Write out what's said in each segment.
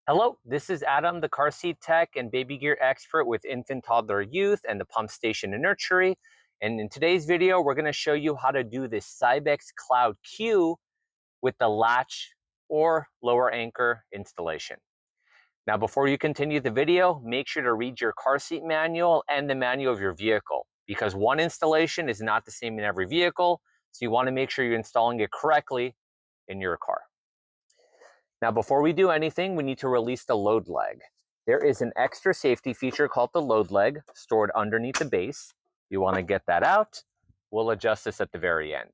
Hello, this is Adam, the car seat tech and baby gear expert with Infant, Toddler, Youth and the Pump Station and Nursery. And in today's video, we're going to show you how to do this Cybex Cloud Q with the latch or lower anchor installation. Now, before you continue the video, make sure to read your car seat manual and the manual of your vehicle, because one installation is not the same in every vehicle. So you want to make sure you're installing it correctly in your car. Now, before we do anything, we need to release the load leg. There is an extra safety feature called the load leg stored underneath the base. You want to get that out. We'll adjust this at the very end.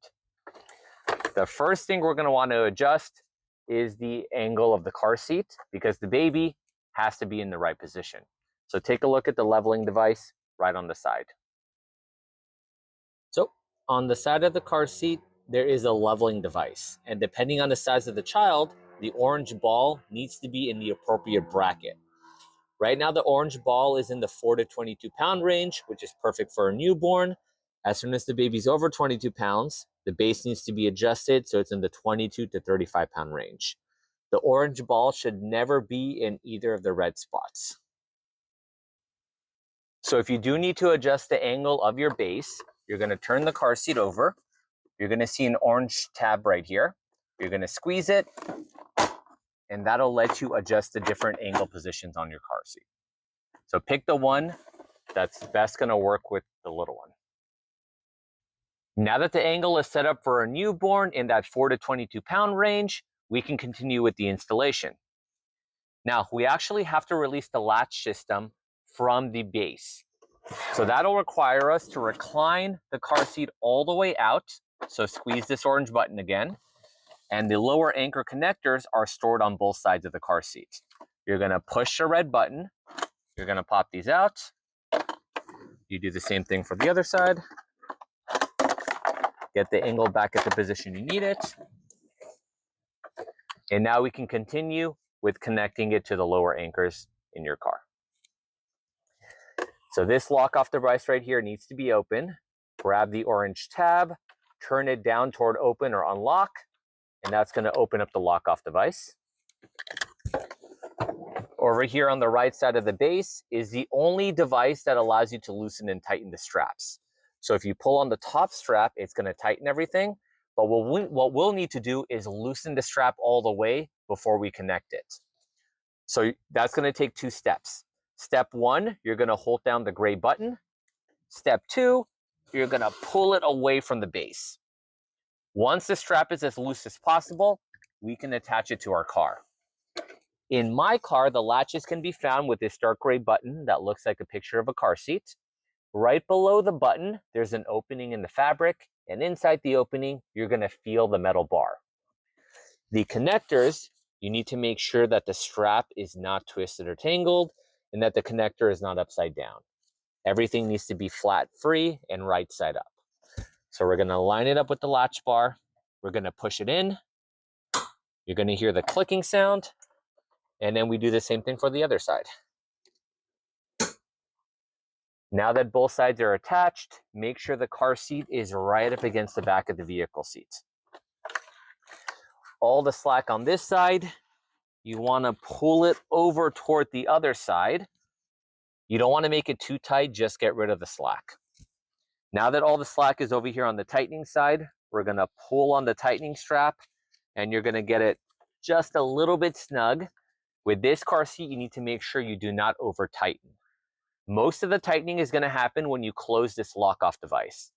The first thing we're going to want to adjust is the angle of the car seat, because the baby has to be in the right position. So take a look at the leveling device right on the side. So on the side of the car seat, there is a leveling device. And depending on the size of the child, the orange ball needs to be in the appropriate bracket. Right now, the orange ball is in the 4 to 22 pound range, which is perfect for a newborn. As soon as the baby's over 22 pounds, the base needs to be adjusted so it's in the 22 to 35 pound range. The orange ball should never be in either of the red spots. So if you do need to adjust the angle of your base, you're going to turn the car seat over. You're going to see an orange tab right here. You're going to squeeze it, and that'll let you adjust the different angle positions on your car seat. So pick the one that's best going to work with the little one. Now that the angle is set up for a newborn in that 4 to 22 pound range, we can continue with the installation. Now, we actually have to release the latch system from the base. So that'll require us to recline the car seat all the way out. So squeeze this orange button again. And the lower anchor connectors are stored on both sides of the car seat. You're going to push the red button. You're going to pop these out. You do the same thing for the other side. Get the angle back at the position you need it. And now we can continue with connecting it to the lower anchors in your car. So this lock-off device right here needs to be open. Grab the orange tab, turn it down toward open or unlock, and that's going to open up the lock-off device. Over here on the right side of the base is the only device that allows you to loosen and tighten the straps. So if you pull on the top strap, it's going to tighten everything. But what we'll need to do is loosen the strap all the way before we connect it. So that's going to take 2 steps. Step 1, you're going to hold down the gray button. Step 2, you're going to pull it away from the base. Once the strap is as loose as possible, we can attach it to our car. In my car, the latches can be found with this dark gray button that looks like a picture of a car seat. Right below the button, there's an opening in the fabric, and inside the opening, you're going to feel the metal bar. The connectors, you need to make sure that the strap is not twisted or tangled and that the connector is not upside down. Everything needs to be flat free and right side up. So we're going to line it up with the latch bar. We're going to push it in. You're going to hear the clicking sound. And then we do the same thing for the other side. Now that both sides are attached, make sure the car seat is right up against the back of the vehicle seat. All the slack on this side, you want to pull it over toward the other side. You don't want to make it too tight, just get rid of the slack. Now that all the slack is over here on the tightening side, we're going to pull on the tightening strap, and you're going to get it just a little bit snug. With this car seat, you need to make sure you do not over tighten. Most of the tightening is going to happen when you close this lock-off device.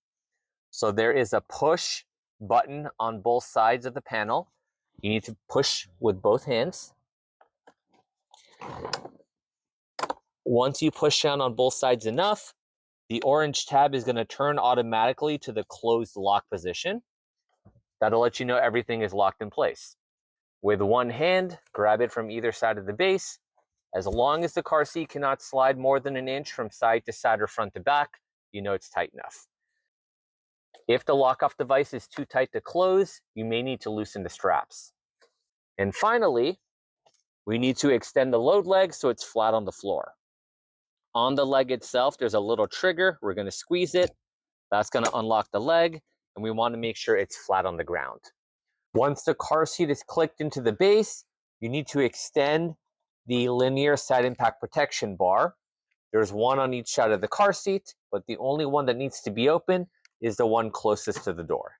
So there is a push button on both sides of the panel. You need to push with both hands. Once you push down on both sides enough, the orange tab is going to turn automatically to the closed lock position. That'll let you know everything is locked in place. With one hand, grab it from either side of the base. As long as the car seat cannot slide more than an inch from side to side or front to back, you know it's tight enough. If the lock-off device is too tight to close, you may need to loosen the straps. And finally, we need to extend the load leg so it's flat on the floor. On the leg itself, there's a little trigger. We're going to squeeze it. That's going to unlock the leg, and we want to make sure it's flat on the ground. Once the car seat is clicked into the base, you need to extend the linear side impact protection bar. There's one on each side of the car seat, but the only one that needs to be open is the one closest to the door.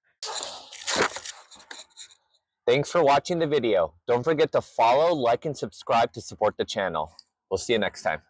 Thanks for watching the video. Don't forget to follow, like, and subscribe to support the channel. We'll see you next time.